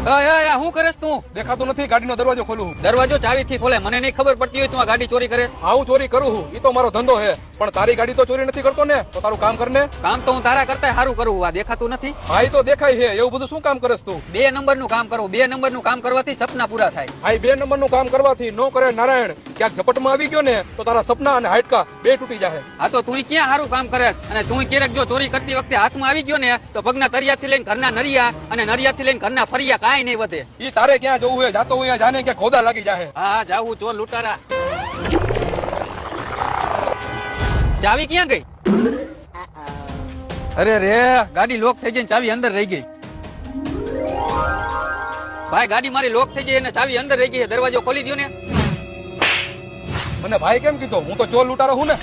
હું કરેસ તું? દેખાતું નથી, ગાડીનો દરવાજો ખોલું. દરવાજો ચાવીથી ખોલે, મને નહીં ખબર પડતી હોય તું આ ગાડી ચોરી કરેસ. હા હું ચોરી કરું છું, ઈ તો મારો ધંધો છે, પણ તારી ગાડી તો ચોરી નથી કરતો ને, તો તારું કામ કર ને. કામ તો હું તારા કરતા સારું કરું, આ દેખાતું નથી. હા ઈ તો દેખાય છે, એવું બધું શું કામ કરેસ તું? 2 નંબરનું કામ કરું, 2 નંબરનું કામ કરવાથી સપના પૂરા થાય. હા 2 નંબરનું કામ કરવાથી નો કરે નારાયણ, ક્યાંક ઝપટમાં આવી ગયો ને તો તારા સપના અને હાડકા બે તૂટી જાય. હા તો તું ક્યાં સારું કામ કરેસ, અને તું ક્યારેક જો ચોરી કરતી વખતે હાથમાં આવી ગયો ને તો પગના તરિયાથી લઈને ઘરના નરિયા અને નરિયાથી લઈને ઘરના ફરિયા કાંઈ નહીં વધે. ઈ તારે ક્યાં જવું હોય, જાતો હોય જાને કે ખોદા લાગી જાય. હા જાવું ચોર લૂંટારા. ચાવી ક્યાં ગઈ? અરે રે, ગાડી લોક થઈ ગઈ, ચાવી અંદર રહી ગઈ. ભાઈ ગાડી મારી લોક થઈ ગઈ અને ચાવી અંદર રહી ગઈ, દરવાજો ખોલી દો ને. મને ભાઈ કેમ કીધો? હું તો ચોર લૂંટારો હું ને.